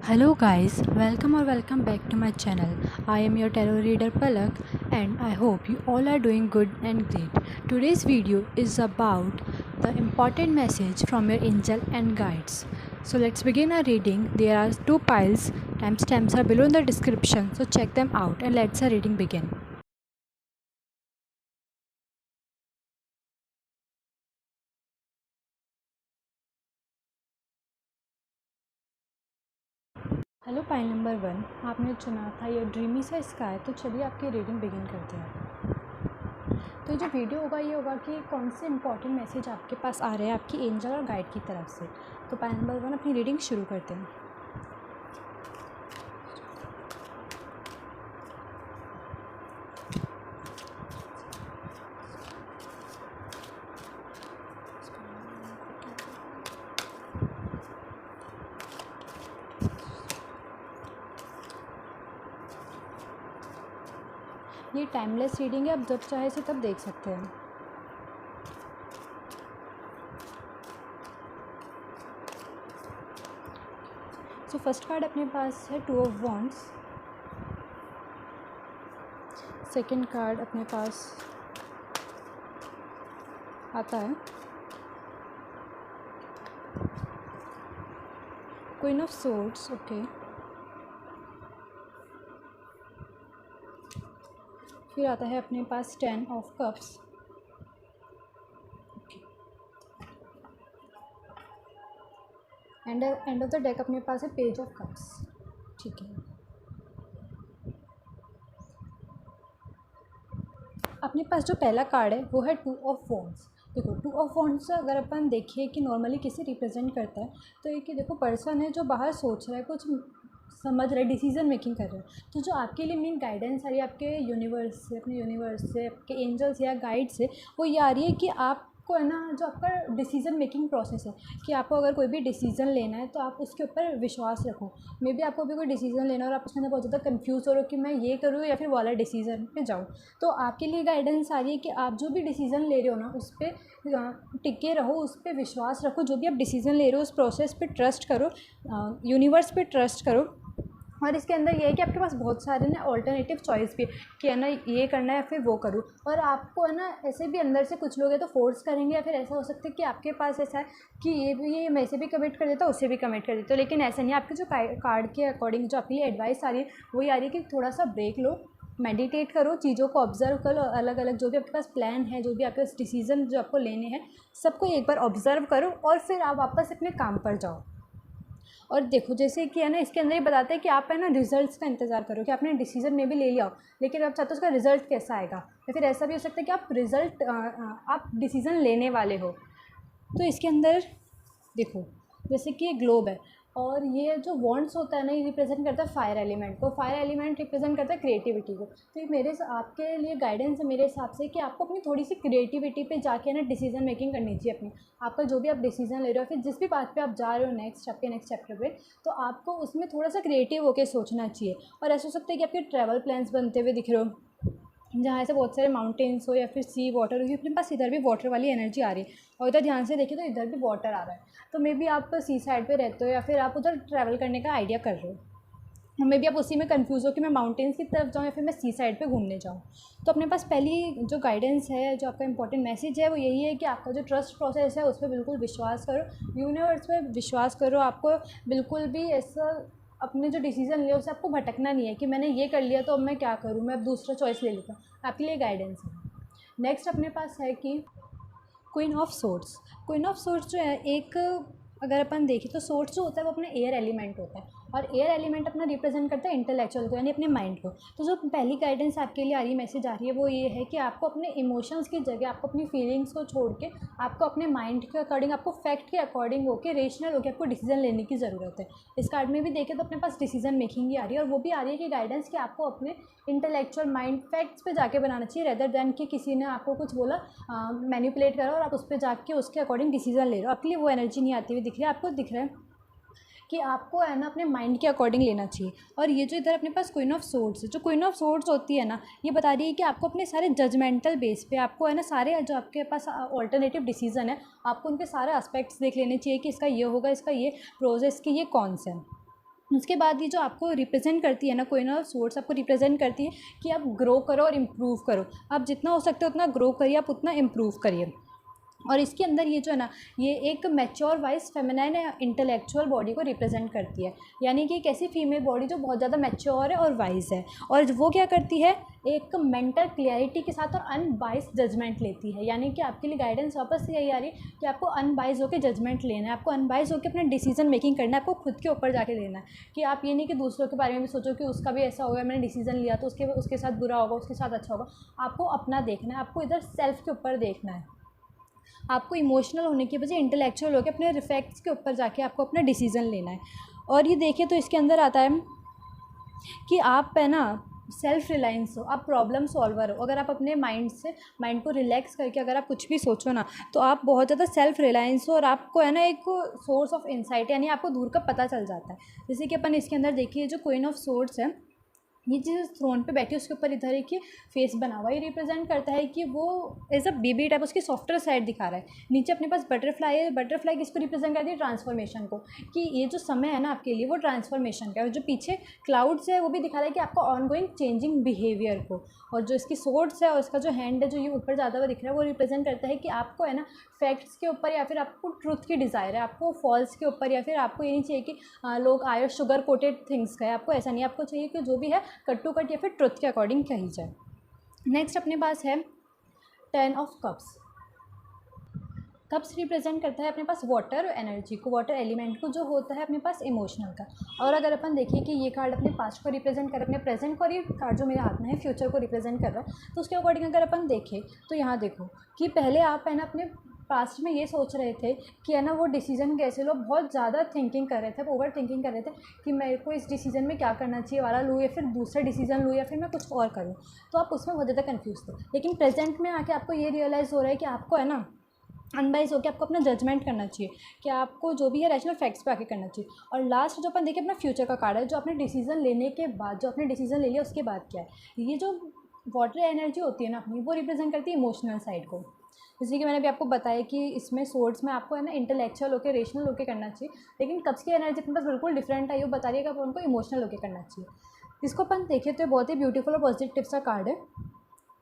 Hello guys, welcome back to my channel. I am your tarot reader Palak and I hope you all are doing good and great. Today's video is about the important message from your angel and guides. So let's begin our reading. There are two piles, timestamps are below in the description, so check them out and let's our reading begin. Hello pile number 1, आपने चुना था ये dreamy सा sky, तो चलिए आपकी reading begin करते हैं। तो जो वीडियो होगा ये होगा कि कौन से इंपॉर्टेंट मैसेज आपके पास आ रहे हैं आपकी एंजल और गाइड की तरफ से। तो पाइल नंबर 1 अपनी रीडिंग शुरू करते हैं। ये टाइमलेस रीडिंग है, आप जब चाहे से तब देख सकते हैं। सो फर्स्ट कार्ड अपने पास है two of wands. Second card अपने पास आता है क्वीन ऑफ सोर्ड्स। ओके, फिर आता है अपने पास 10 of cups. End of the deck अपने पास है पेज ऑफ कप्स। ठीक है, अपने पास जो पहला कार्ड है वो है टू ऑफ वॉन्ड्स। देखो, टू ऑफ वॉन्ड्स अगर अपन देखिए कि नॉर्मली किसे रिप्रेजेंट करता है, तो एक देखो पर्सन है जो बाहर सोच रहा है, कुछ समझ रहा है, डिसीजन मेकिंग कर रहा है। तो जो आपके लिए मेन गाइडेंस आ रही है आपके यूनिवर्स से, अपने यूनिवर्स से, आपके एंजल्स या गाइड से, वो ये आ रही है कि आपको है ना, जो आपका डिसीजन मेकिंग प्रोसेस है, कि आपको अगर कोई भी डिसीजन लेना है तो आप उसके ऊपर विश्वास रखो। मे बी आपको भी कोई डिसीजन लेना और आप उसके अंदर बहुत ज़्यादा कन्फ्यूज़ हो रहे हो कि मैं ये करूँ या फिर वाला डिसीजन पे जाऊँ। तो आपके लिए गाइडेंस आ रही है कि आप जो भी डिसीज़न ले रहे हो ना, उस पर टिके रहो, उस पर विश्वास रखो। जो भी आप डिसीज़न ले रहे हो उस प्रोसेस पे ट्रस्ट करो, यूनिवर्स पे ट्रस्ट करो। और इसके अंदर ये है कि आपके पास बहुत सारे ना ऑल्टरनेटिव चॉइस भी है कि है ना, ये करना है या फिर वो करूँ। और आपको है ना, ऐसे भी अंदर से कुछ लोग हैं तो फोर्स करेंगे, या फिर ऐसा हो सकता है कि आपके पास ऐसा है कि ये मैं से भी कमिट कर देता हूँ, उससे भी कमिट कर देता हूँ। लेकिन ऐसा नहीं है। आपके जो कार्ड के अकॉर्डिंग जो आपके लिए एडवाइस आ रही है वो ये आ रही है कि थोड़ा सा ब्रेक लो, मेडिटेट करो, चीज़ों को ऑब्जर्व करो, अलग अलग जो भी आपके पास प्लान है, जो भी आपके पास डिसीजन जो आपको लेने हैं, सबको एक बार ऑब्जर्व करो और फिर आप वापस अपने काम पर जाओ। और देखो, जैसे कि है ना, इसके अंदर ही बताते हैं कि आप है ना रिजल्ट्स का इंतज़ार करो, कि आपने डिसीजन में भी ले लिया हो, लेकिन आप चाहते हो उसका रिजल्ट कैसा आएगा। या फिर ऐसा भी हो सकता है कि आप डिसीज़न लेने वाले हो। तो इसके अंदर देखो, जैसे कि ये ग्लोब है और ये जो वॉन्ट्स होता है ना, ये रिप्रेजेंट करता है फायर एलिमेंट को। फायर एलिमेंट रिप्रेजेंट करता है क्रिएटिविटी को। तो ये आपके लिए गाइडेंस है मेरे हिसाब से कि आपको अपनी थोड़ी सी क्रिएटिविटी पे जाके ना डिसीजन मेकिंग करनी चाहिए अपनी। आपका जो भी आप डिसीजन ले रहे हो, फिर जिस भी बात पे आप जा रहे हो नेक्स्ट चैप्टर पे, तो आपको उसमें थोड़ा सा क्रिएटिव होकर सोचना चाहिए। और ऐसा हो सकता है कि आपके ट्रैवल प्लान्स बनते हुए दिख रहे हो, जहाँ ऐसे बहुत सारे माउंटेन्स हो या फिर सी वाटर हो, क्योंकि अपने पास इधर भी वाटर वाली एनर्जी आ रही है और इधर ध्यान से देखिए तो इधर भी वाटर आ रहा है। तो मे बी आप सी साइड पे रहते हो या फिर आप उधर ट्रैवल करने का आइडिया कर रहे हो। मे बी आप उसी में कंफ्यूज हो कि मैं माउंटेन्स की तरफ जाऊँ या फिर मैं सी साइड पे घूमने जाऊँ। तो अपने पास पहली जो गाइडेंस है, जो आपका इंपॉर्टेंट मैसेज है, वो यही है कि आपका जो ट्रस्ट प्रोसेस है उस पर बिल्कुल विश्वास करो, यूनिवर्स पे विश्वास करो। आपको बिल्कुल भी ऐसा अपने जो डिसीजन लिया उससे आपको भटकना नहीं है कि मैंने ये कर लिया तो अब मैं क्या करूँ, मैं अब दूसरा चॉइस ले लेता हूँ। आपके लिए गाइडेंस है। नेक्स्ट अपने पास है कि queen of swords. Queen of swords जो है, एक अगर अपन देखें तो सोर्ड्स जो होता है वो अपना एयर एलिमेंट होता है, और एयर एलिमेंट अपना रिप्रेजेंट करता है इंटेलेक्चुअल को, यानी अपने माइंड को। तो जो पहली गाइडेंस आपके लिए आ रही है, मैसेज आ रही है, वो ये है कि आपको अपने इमोशंस की जगह आपको अपनी फीलिंग्स को छोड़ के आपको अपने माइंड के अकॉर्डिंग, आपको फैक्ट के अकॉर्डिंग होकर रेशनल होकर आपको डिसीजन लेने की ज़रूरत है। इस कार्ड में भी देखें तो अपने पास डिसीजन मेकिंग ही आ रही है, और वो भी आ रही है कि गाइडेंस कि आपको अपने इंटेलेक्चुअल माइंड फैक्ट्स पे जाके बनाना चाहिए, रेदर दैन कि किसी ने आपको कुछ बोला, मैनिपुलेट करो और आप उस पर जाके उसके अकॉर्डिंग डिसीजन ले रहे हो। आपके लिए वो एनर्जी नहीं आती हुई दिख रही है। आपको दिख रहा है कि आपको है ना अपने माइंड के अकॉर्डिंग लेना चाहिए। और ये जो इधर अपने पास क्वीन ऑफ सोर्ड्स है, जो क्वीन ऑफ सोर्ड्स होती है ना, ये बता रही है कि आपको अपने सारे जजमेंटल बेस पे आपको है ना, सारे जो आपके पास ऑल्टरनेटिव डिसीजन है, आपको उनके सारे एस्पेक्ट्स देख लेने चाहिए कि इसका ये होगा, इसका ये प्रोसेस के ये कौन से हैं। उसके बाद ये जो आपको रिप्रेजेंट करती है ना, क्वीन ऑफ सोर्ड्स आपको रिप्रेजेंट करती है कि आप ग्रो करो और इम्प्रूव करो। आप जितना हो सकता है उतना ग्रो करिए, आप उतना इम्प्रूव करिए। और इसके अंदर ये जो है ना, ये एक mature wise feminine intellectual body को रिप्रेजेंट करती है। यानी कि एक ऐसी फीमेल बॉडी जो बहुत ज़्यादा मैच्योर है और वाइज है, और वो क्या करती है, एक मेंटल क्लियरिटी के साथ और अनबाइस्ड जजमेंट लेती है। यानी कि आपके लिए गाइडेंस वापस से यही आ रही है कि आपको अनबाइस्ड होकर जजमेंट लेना है, आपको अनबाइस्ड होकर अपना डिसीजन मेकिंग करना है, आपको खुद के ऊपर जाके लेना है। कि आप ये नहीं कि दूसरों के बारे में भी सोचो कि उसका भी ऐसा होगा, मैंने डिसीजन लिया तो उसके साथ बुरा होगा, उसके साथ अच्छा होगा। आपको अपना देखना है, आपको इधर सेल्फ के ऊपर देखना है। आपको इमोशनल होने की बजाय इंटेलेक्चुअल होकर अपने रिफेक्ट्स के ऊपर जाके आपको अपना डिसीज़न लेना है। और ये देखिए तो इसके अंदर आता है कि आप है ना सेल्फ रिलायंस हो, आप प्रॉब्लम सॉल्वर हो। अगर आप अपने माइंड को रिलैक्स करके अगर आप कुछ भी सोचो ना, तो आप बहुत ज़्यादा सेल्फ रिलायंस हो, और आपको है ना एक सोर्स ऑफ इंसाइट, यानी आपको दूर का पता चल जाता है। जैसे कि अपन इसके अंदर देखिए, जो क्वीन ऑफ सोर्ड्स है, ये जिस थ्रोन पे बैठी है उसके ऊपर इधर एक फेस बना हुआ है। ये रिप्रेजेंट करता है कि वो एज अ बेबी टाइप उसकी सॉफ्टवेयर साइड दिखा रहा है। नीचे अपने पास बटरफ्लाई है, बटरफ्लाई किसको रिप्रेजेंट करती है, ट्रांसफॉर्मेशन को, कि ये जो समय है ना आपके लिए वो ट्रांसफॉर्मेशन का है। और जो पीछे क्लाउड्स है वो भी दिखा रहा है कि आपका ऑनगोइंग चेंजिंग बिहेवियर को। और जो इसकी सोर्ड्स है और इसका जो हैंड है जो ये ऊपर ज़्यादा हुआ दिख रहा है, वो रिप्रेजेंट करता है कि आपको है ना फैक्ट्स के ऊपर, या फिर आपको ट्रुथ की डिज़ायर है, आपको फॉल्स के ऊपर, या फिर आपको ये नहीं चाहिए कि लोग आए शुगर कोटेड थिंग्स खाए। आपको ऐसा नहीं, आपको चाहिए कि जो भी है कट टू कट या फिर ट्रुथ के अकॉर्डिंग कही जाए। नेक्स्ट अपने पास है 10 ऑफ कप्स। कप्स रिप्रेजेंट करता है अपने पास वाटर एनर्जी को, वाटर एलिमेंट को, जो होता है अपने पास इमोशनल का। और अगर अपन देखिए कि ये कार्ड अपने पास्ट को रिप्रेजेंट कर रहा है, अपने प्रेजेंट को, और ये कार्ड जो मेरे हाथ में है फ्यूचर को रिप्रेजेंट कर रहा है, तो उसके अकॉर्डिंग अगर अपन देखें तो यहाँ देखो कि पहले आप है ना अपने पास्ट में ये सोच रहे थे कि है ना वो डिसीजन कैसे लो, बहुत ज़्यादा थिंकिंग कर रहे थे, ओवर थिंकिंग कर रहे थे कि मेरे को इस डिसीजन में क्या करना चाहिए, वाला लूँ या फिर दूसरा डिसीजन लूँ या फिर मैं कुछ और करूँ। तो आप उसमें बहुत ज़्यादा कन्फ्यूज़ थे। लेकिन प्रेजेंट में आके आपको ये रियलाइज़ हो रहा है कि आपको है ना अनबाइज होकर आपको अपना जजमेंट करना चाहिए, कि आपको जो भी है रैशनल फैक्ट्स पे आके करना चाहिए। और लास्ट जो अपन देखिए अपना फ्यूचर का कार्ड है, जो आपने डिसीजन लेने के बाद, जो आपने डिसीजन ले लिया उसके बाद क्या है, ये जो वाटर एनर्जी होती है ना अपनी, वो रिप्रेजेंट करती है इमोशनल साइड को। जैसे कि मैंने अभी आपको बताया कि इसमें सोर्ड्स में आपको है ना इंटेलेक्चुअल होकर रेशनल होकर करना चाहिए, लेकिन कप्स की एनर्जी अपने पास बिल्कुल डिफरेंट है। ये बता रही है कि आप उनको इमोशनल होकर करना चाहिए। इसको अपन देखें तो बहुत ही ब्यूटीफुल और पॉजिटिव टिप्स का कार्ड है।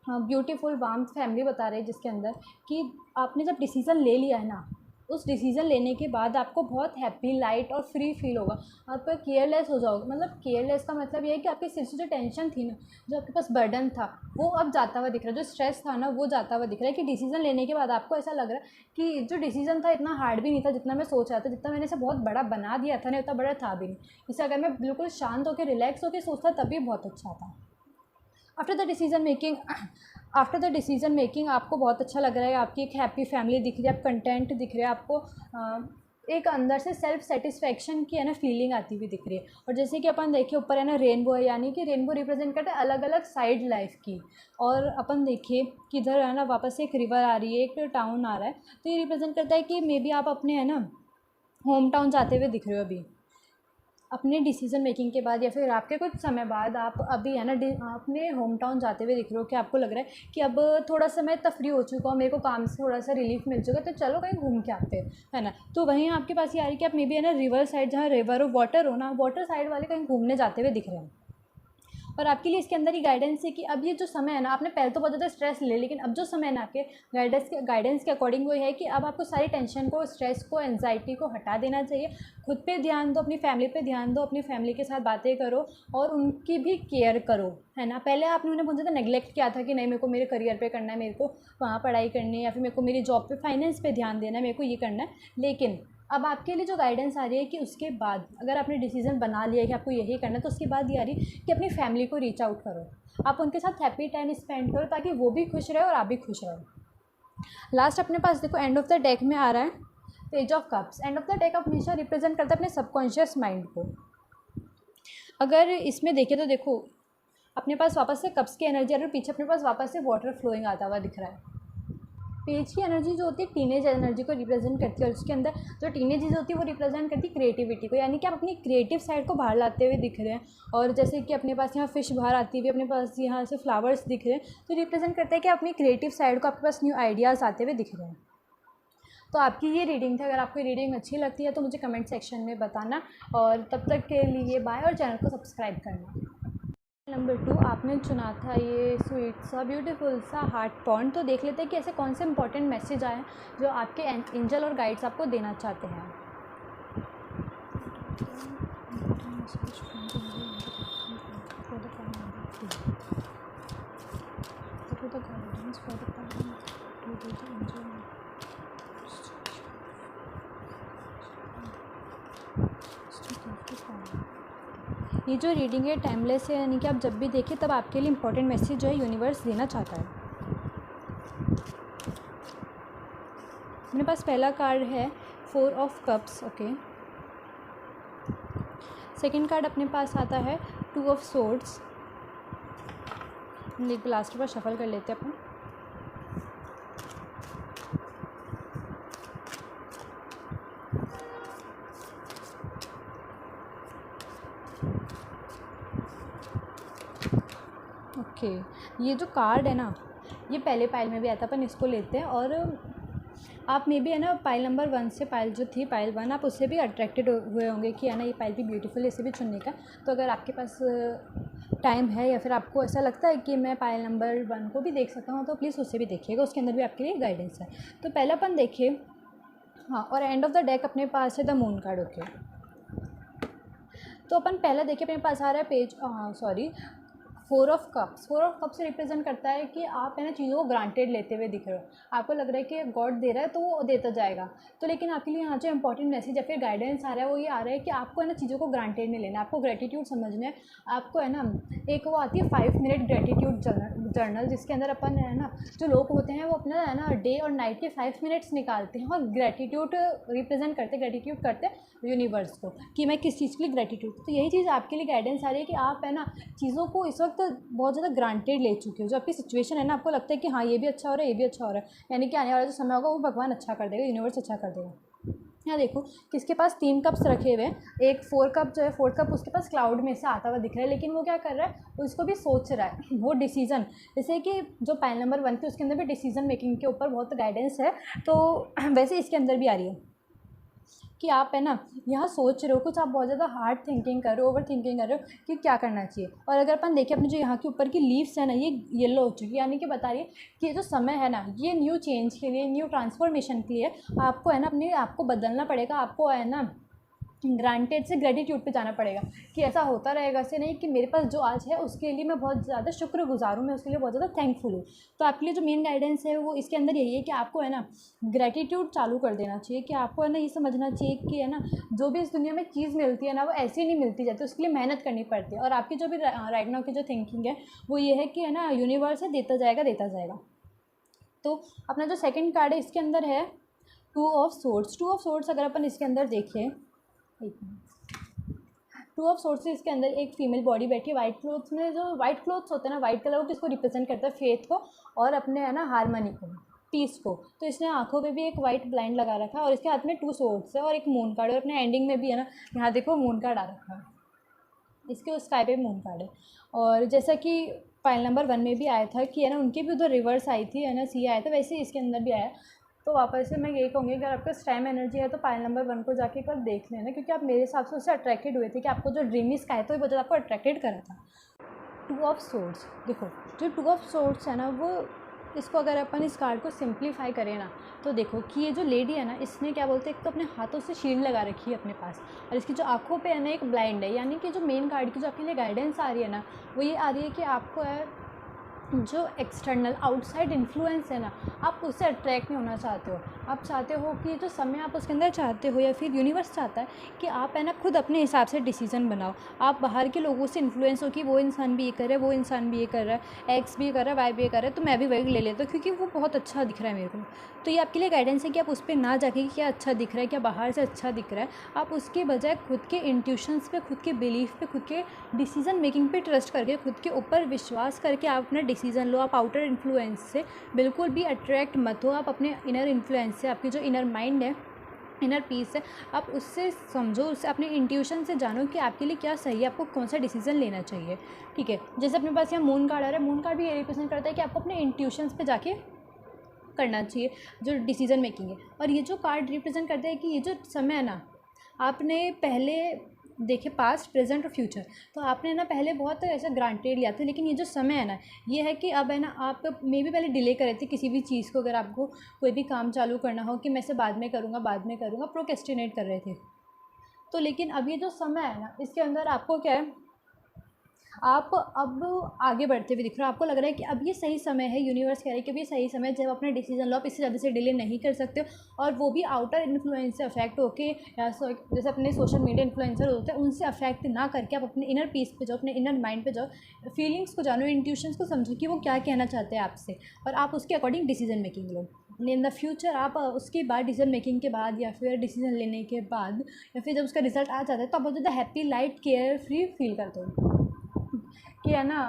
ब्यूटीफुल वार्म फैमिली बता रहे हैं, जिसके अंदर कि आपने जब डिसीज़न ले लिया है ना, उस डिसीज़न लेने के बाद आपको बहुत हैप्पी, लाइट और फ्री फील होगा। आप केयरलेस हो जाओगे। मतलब केयरलेस का मतलब ये है कि आपके सिर से जो टेंशन थी ना, जो आपके पास बर्डन था, वो अब जाता हुआ दिख रहा है। जो स्ट्रेस था ना वो जाता हुआ दिख रहा है, कि डिसीज़न लेने के बाद आपको ऐसा लग रहा है कि जो डिसीज़न था इतना हार्ड भी नहीं था जितना मैं सोच रहा था, जितना मैंने इसे बहुत बड़ा बना दिया था ना, उतना बड़ा था भी नहीं। इसे अगर मैं बिल्कुल शांत होकर रिलैक्स होकर सोचता तभी बहुत अच्छा था। आफ्टर द डिसीज़न मेकिंग आपको बहुत अच्छा लग रहा है, आपकी एक हैप्पी फैमिली दिख रही है, आप कंटेंट दिख रहे हैं, आपको एक अंदर से सेल्फ सेटिस्फैक्शन की है ना फीलिंग आती हुई दिख रही है। और जैसे कि अपन देखिए ऊपर है ना रेनबो है, यानी कि रेनबो रिप्रेजेंट करता है अलग अलग साइड लाइफ की। और अपन देखिए कि इधर है ना वापस से एक रिवर आ रही है, एक टाउन आ रहा है, तो ये रिप्रेजेंट करता है कि मे बी आप अपने है ना होम टाउन जाते हुए दिख रहे हो अभी अपने डिसीजन मेकिंग के बाद, या फिर आपके कुछ समय बाद आप अभी है ना अपने होम टाउन जाते हुए दिख रहे हो, कि आपको लग रहा है कि अब थोड़ा सा मैं तफरी हो चुका हूँ, मेरे को काम से थोड़ा सा रिलीफ मिल चुका है, तो चलो कहीं घूम के आते हैं, है ना। तो वहीं आपके पास ये आ रही है कि आप मे बी है ना रिवर साइड, जहाँ रिवर हो, वाटर हो ना, वाटर साइड वाले कहीं घूमने जाते हुए दिख रहे हैं। और आपके लिए इसके अंदर ही गाइडेंस है कि अब ये जो समय है ना, आपने पहले तो बहुत ज़्यादा स्ट्रेस ले, लेकिन अब जो समय है ना आपके गाइडेंस के अकॉर्डिंग वो है कि अब आपको सारी टेंशन को, स्ट्रेस को, एंजाइटी को हटा देना चाहिए। खुद पे ध्यान दो, अपनी फैमिली पे ध्यान दो, अपनी फैमिली के साथ बातें करो और उनकी भी केयर करो, है ना। पहले आपने उन्हें बहुत ज़्यादा नेग्लेक्ट किया था कि नहीं मेरे को मेरे करियर पे करना है, मेरे को वहाँ पढ़ाई करनी है, या फिर मेरे को मेरी जॉब पे, फाइनेंस पे ध्यान देना है, मेरे को ये करना है। लेकिन अब आपके लिए जो गाइडेंस आ रही है कि उसके बाद अगर आपने डिसीजन बना लिया कि आपको यही करना है, तो उसके बाद ये आ रही है कि अपनी फैमिली को रीच आउट करो, आप उनके साथ हैप्पी टाइम स्पेंड करो, ताकि वो भी खुश रहे और आप भी खुश रहो। लास्ट अपने पास देखो एंड ऑफ द डेक में आ रहा है page of cups. End of the deck हमेशा रिप्रेजेंट करता है अपने सबकॉन्शियस माइंड को। अगर इसमें देखें तो देखो अपने पास वापस से कप्स की एनर्जी आ रही है, पीछे अपने पास वापस से वाटर फ्लोइंग आता हुआ दिख रहा है। पेज की एनर्जी जो होती है टीनेज एनर्जी को रिप्रेजेंट करती है, और उसके अंदर जो टीनेज चीज़ होती है वो रिप्रेजेंट करती है क्रिएटिविटी को, यानी कि आप अपनी क्रिएटिव साइड को बाहर लाते हुए दिख रहे हैं। और जैसे कि अपने पास यहाँ फिश बाहर आती हुई, अपने पास यहाँ से फ्लावर्स दिख रहे हैं, तो रिप्रेजेंट करता है कि अपनी क्रिएटिव साइड को, आपके पास न्यू आइडियाज़ आते हुए दिख रहे हैं। तो आपकी ये रीडिंग थी। अगर आपको रीडिंग अच्छी लगती है तो मुझे कमेंट सेक्शन में बताना, और तब तक के लिए बाय, और चैनल को सब्सक्राइब करना। नंबर 2 आपने चुना था ये स्वीट सा ब्यूटीफुल सा हार्ट पॉन्ड। तो देख लेते हैं कि ऐसे कौन से इंपॉर्टेंट मैसेज आए हैं जो आपके एंजल और गाइड्स आपको देना चाहते हैं। ये जो रीडिंग है टाइमलेस है, यानी कि आप जब भी देखें तब आपके लिए इंपॉर्टेंट मैसेज जो है यूनिवर्स देना चाहता है। मेरे पास पहला कार्ड है 4 of cups. Okay, second card अपने पास आता है 2 ऑफ सोर्ड्स। एक लास्ट बार शफल कर लेते हैं अपन। ओके, ये जो कार्ड है ना, ये पहले पाइल में भी आया था, अपन इसको लेते हैं। और आप में भी है ना पाइल नंबर 1 से, पाइल जो थी पाइल 1, आप उससे भी अट्रैक्टेड हुए होंगे कि है ना ये पाइल भी ब्यूटीफुल है, इसे भी चुनने का। तो अगर आपके पास टाइम है या फिर आपको ऐसा लगता है कि मैं पाइल नंबर 1 को भी देख सकता हूँ, तो प्लीज़ उससे भी देखिएगा, उसके अंदर भी आपके लिए गाइडेंस है। तो पहला अपन देखिए, हाँ, और एंड ऑफ द डेक अपने पास है द मून कार्ड। ओके, तो अपन पहला देखिए अपने पास आ रहा है page, sorry, 4 of cups. 4 of cups represent करता है कि आप है ना चीज़ों को ग्रांटेड लेते हुए दिख रहे हो। आपको लग रहा है कि गॉड दे रहा है तो वो देता जाएगा। तो लेकिन आपके लिए यहाँ जो इंपॉर्टेंट मैसेज या फिर गाइडेंस आ रहा है वो ये आ रहा है कि आपको है ना चीज़ों को ग्रांटेड नहीं लेना, आपको ग्रेटिट्यूड समझना है। आपको है ना एक वो आती है 5 मिनट ग्रेटिट्यूड जर्नल, जिसके अंदर अपन है ना, जो लोग होते हैं वो अपना है ना डे और नाइट के 5 मिनट्स निकालते हैं और ग्रेटिट्यूड रिप्रेजेंट करते, ग्रेटिट्यूड करते यूनिवर्स को कि मैं किस चीज़ के लिए ग्रेटिट्यूड। तो यही चीज़ आपके लिए गाइडेंस आ रही है कि आप है ना चीज़ों को इस वक्त बहुत ज़्यादा ग्रांटेड ले चुके हो। जो आपकी सिचुएशन है ना, आपको लगता है कि हाँ ये भी अच्छा हो रहा है, ये भी अच्छा हो रहा है, यानी कि आने वाला जो समय होगा वो भगवान अच्छा कर देगा, यूनिवर्स अच्छा कर देगा। यहाँ देखो किसके पास 3 कप्स रखे हुए हैं। एक 4 कप जो है, 4 कप उसके पास क्लाउड में से आता हुआ दिख रहा है, लेकिन वो क्या कर रहा है, उसको भी सोच रहा है, वो डिसीजन, जैसे कि जो पाइल नंबर 1 थी उसके अंदर भी डिसीजन मेकिंग के ऊपर बहुत गाइडेंस है। तो वैसे इसके अंदर भी आ रही है कि आप है ना यहाँ सोच रहे हो कुछ, आप बहुत ज़्यादा हार्ड थिंकिंग कर रहे हो, ओवर थिंकिंग कर रहे हो कि क्या करना चाहिए। और अगर अपन देखें अपने जो यहाँ के ऊपर की लीव्स है ना, ये येलो हो चुकी है, यानी कि बता रही है कि जो समय है ना ये न्यू चेंज के लिए, न्यू ट्रांसफॉर्मेशन के लिए आपको है ना अपने आप को बदलना पड़ेगा। आपको है ना ग्रांटेड से ग्रेटिट्यूड पे जाना पड़ेगा कि ऐसा होता रहेगा, ऐसे नहीं कि मेरे पास जो आज है उसके लिए मैं बहुत ज़्यादा शुक्रगुजार हूँ, मैं उसके लिए बहुत ज़्यादा थैंकफुल हूँ। तो आपके लिए जो मेन गाइडेंस है वो इसके अंदर यही है कि आपको है ना ग्रेटिट्यूड चालू कर देना चाहिए, कि आपको है ना ये समझना चाहिए कि है ना जो भी इस दुनिया में चीज़ मिलती है ना वो ऐसे नहीं मिलती जाती, उसके लिए मेहनत करनी पड़ती है। और आपकी जो भी राइट नाउ की जो थिंकिंग है वो ये है कि है ना यूनिवर्स है देता जाएगा देता जाएगा। तो अपना जो सेकेंड कार्ड है इसके अंदर है 2 ऑफ सोर्ड्स। 2 ऑफ सोर्ड्स अगर अपन इसके अंदर देखें, 2 ऑफ सोर्ड्स इसके अंदर एक फीमेल बॉडी बैठी है वाइट क्लोथ्स में। जो वाइट क्लोथ्स होते हैं ना, वाइट कलर, वो किसको रिप्रेजेंट करता है, फेथ को और अपने है ना हारमोनी को, पीस को। तो इसने आंखों पे भी एक वाइट ब्लाइंड लगा रखा है और इसके हाथ में 2 सोर्ड्स है और एक मून कार्ड है। और अपने एंडिंग में भी है ना यहाँ देखो मून कार्ड आ रखा है, इसके उस स्काई पे मून कार्ड है। और जैसा कि फाइल नंबर 1 में भी आया था कि है ना उनकी भी उधर रिवर्स आई थी, है ना सी आया था, वैसे ही इसके अंदर भी आया। तो वापस से मैं यही कहूँगी अगर आपका स्टैम एनर्जी है तो पाइल नंबर 1 को जाके एक बार देख लेना, क्योंकि आप मेरे हिसाब से उससे अट्रैक्टेड हुए थे कि आपको जो ड्रीमी स्काई था वो बहुत ज़्यादा आपको अट्रैक्टेड करा था। 2 ऑफ सोर्ड्स, देखो जो 2 ऑफ सोर्ड्स है ना वो, इसको अगर अपन इस कार्ड को सिंप्लीफाई करें ना तो देखो कि ये जो लेडी है ना इसने क्या बोलते हैं, एक तो अपने हाथों से शील्ड लगा रखी है अपने पास, और इसकी जो आंखों पे है ना एक ब्लाइंड है। यानी कि जो मेन कार्ड की जो आपके लिए गाइडेंस आ रही है ना वो ये आ रही है कि आपको है जो एक्सटर्नल आउटसाइड इन्फ्लुएंस है ना आप उससे अट्रैक्ट नहीं होना चाहते हो। आप चाहते हो कि जो समय आप उसके अंदर चाहते हो या फिर यूनिवर्स चाहता है कि आप है ना खुद अपने हिसाब से डिसीजन बनाओ। आप बाहर के लोगों से इन्फ्लुएंस हो कि वो इंसान भी ये कर रहा है, वो इंसान भी ये कर रहा है, एक्स भी कर रहा है, वाई भी ये कर रहा है, तो मैं भी वही ले लेता हूँ क्योंकि वो बहुत अच्छा दिख रहा है मेरे को। तो ये आपके लिए गाइडेंस है कि आप उस पर ना जाके कि क्या अच्छा दिख रहा है, क्या बाहर से अच्छा दिख रहा है, आप उसके बजाय खुद के इंट्यूशंस पे, खुद के बिलीफ पे, खुद के डिसीजन मेकिंग पे ट्रस्ट करके, खुद के ऊपर विश्वास करके आप अपना डिसीजन लो। आप आउटर इन्फ्लुएंस से बिल्कुल भी अट्रैक्ट मत हो, आप अपने इनर इन्फ्लुएंस से, आपकी जो इनर माइंड है, इनर पीस है, आप उससे समझो, उससे अपने इंट्यूशन से जानो कि आपके लिए क्या सही है, आपको कौन सा डिसीजन लेना चाहिए। ठीक है, जैसे अपने पास यहाँ मून कार्ड आ रहा है, मून कार्ड भी ये रिप्रेजेंट करता है कि आपको अपने इंट्यूशंस पे जाके करना चाहिए, जो डिसीज़न मेकिंग है। और ये जो कार्ड रिप्रेजेंट करता है कि ये जो समय है ना, आपने पहले देखे पास्ट, प्रेजेंट और फ्यूचर, तो आपने ना पहले बहुत ऐसा ग्रांटेड लिया था, लेकिन ये जो समय है ना, ये है कि अब है ना आप मे भी पहले डिले कर रहे थे किसी भी चीज़ को, अगर आपको कोई भी काम चालू करना हो कि मैं इसे बाद में करूँगा, बाद में करूँगा, प्रोक्रेस्टिनेट कर रहे थे। तो लेकिन अब ये जो समय है ना, इसके अंदर आपको क्या है, आप अब आगे बढ़ते हुए दिख रहे हो, आपको लग रहा है कि अब ये सही समय है, यूनिवर्स कह रहा है कि अब ये सही समय है जब अपना डिसीजन लो, आप इससे ज़्यादा से डिले नहीं कर सकते हो। और वो भी आउटर इन्फ्लुएंस से अफेक्ट होके, या जैसे अपने सोशल मीडिया इन्फ्लुएंसर होते हैं उनसे अफेक्ट ना करके, आप अपने इनर पीस पे जाओ, अपने इनर माइंड पे जाओ, फीलिंग्स को जानो, इंट्यूशंस को समझो कि वो क्या कहना चाहते हैं आपसे, और आप उसके according decision making low. In the future आप उसके बाद डिसीजन मेकिंग के बाद, या फिर डिसीजन लेने के बाद, या फिर जब उसका रिजल्ट आ जाता है, तो आप बहुत ज़्यादा happy, light, care free feel करते हो कि है ना।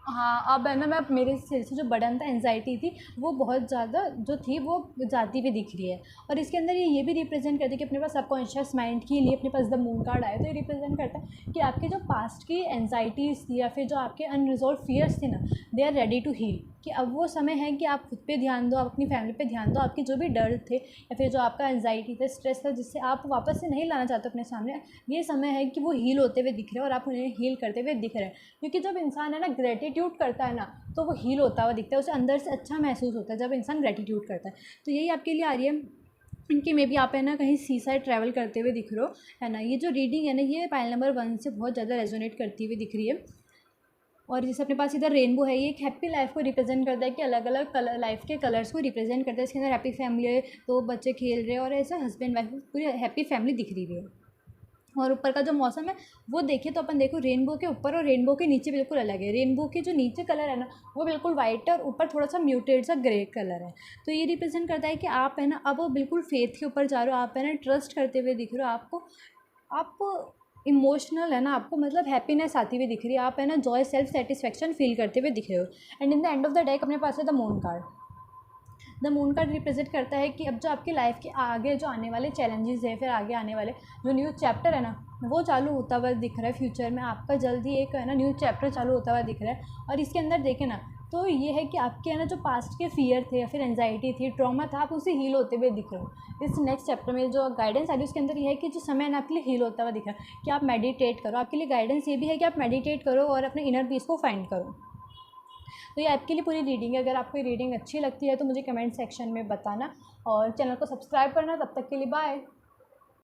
हाँ, अब है ना, मैं मेरे सिर से जो बर्डन था, एंजाइटी थी, वो बहुत ज़्यादा जो थी वो जाती हुई दिख रही है। और इसके अंदर ये भी रिप्रेजेंट करती है कि अपने पास सबकॉन्शियस माइंड के लिए अपने पास द मून कार्ड आया, तो ये रिप्रेजेंट करता है कि आपके जो पास्ट की एंजाइटीज़ थी, या फिर जो आपके अनरिजॉल्व फियर्स थे ना, they are ready to heal. कि अब वो समय है कि आप खुद पे ध्यान दो, आप अपनी फैमिली पे ध्यान दो, आपके जो भी डर थे या फिर जो आपका एंजाइटी था, स्ट्रेस था, जिससे आप वापस से नहीं लाना चाहते अपने सामने, ये समय है कि वो हील होते हुए दिख रहे हैं, और आप उन्हें हील करते हुए दिख रहे हैं। क्योंकि जब इंसान है ना ग्रेटिट्यूड करता है ना, तो वो हील होता हुआ दिखता है, उसे अंदर से अच्छा महसूस होता है जब इंसान ग्रेटिट्यूड करता है। तो यही आपके लिए आ रही है इनकी, मे बी आप है ना कहीं सी साइड ट्रैवल करते हुए दिख रहे हो, है ना। ये जो रीडिंग है ना, ये पाइल नंबर 1 से बहुत ज़्यादा रेजोनेट करती हुई दिख रही है। और जैसे अपने पास इधर रेनबो है, ये एक हैप्पी लाइफ को रिप्रेजेंट करता है कि अलग अलग कलर, लाइफ के कलर्स को रिप्रेजेंट करता है। इसके अंदर हैप्पी फैमिली है, तो बच्चे खेल रहे हैं, और ऐसा हस्बैंड वाइफ पूरी हैप्पी फैमिली दिख रही है। और ऊपर का जो मौसम है वो देखिए, तो अपन देखो रेनबो के ऊपर और रेनबो के नीचे बिल्कुल अलग है। रेनबो के जो नीचे कलर है ना, वो बिल्कुल वाइट है, और ऊपर थोड़ा सा म्यूटेड सा ग्रे कलर है। तो ये रिप्रेजेंट करता है कि आप है ना अब वो बिल्कुल फेथ के ऊपर जा रहे हो, आप है ना ट्रस्ट करते हुए दिख रहे हो, आपको आप इमोशनल है ना, आपको मतलब हैप्पीनेस आती हुई दिख रही है, आप है ना जॉय, सेल्फ सेटिस्फेक्शन फील करते हुए दिख रहे हो। And in the end of the deck अपने पास है the moon card. The moon card represent करता है कि अब जो आपकी लाइफ के आगे जो आने वाले चैलेंजेस है, फिर आगे आने वाले जो न्यू चैप्टर है ना, वो चालू होता हुआ दिख रहा है। फ्यूचर में आपका जल्दी एक है ना न्यू चैप्टर चालू होता हुआ दिख रहा है। और इसके अंदर देखें ना, तो ये है कि आपके है ना जो पास्ट के फियर थे, या फिर एंजाइटी थी, ट्रॉमा था, आप उसे हील होते हुए दिख रहे हो। इस नेक्स्ट चैप्टर में जो गाइडेंस आई उसके अंदर ये है कि जो समय है ना आपके लिए हील होता हुआ दिख रहा है, कि आप मेडिटेट करो। आपके लिए गाइडेंस ये भी है कि आप मेडिटेट करो और अपने इनर पीस को फाइंड करो। तो ये आपके लिए पूरी रीडिंग है। अगर आपको ये रीडिंग अच्छी लगती है तो मुझे कमेंट सेक्शन में बताना, और चैनल को सब्सक्राइब करना। तब तक के लिए बाय।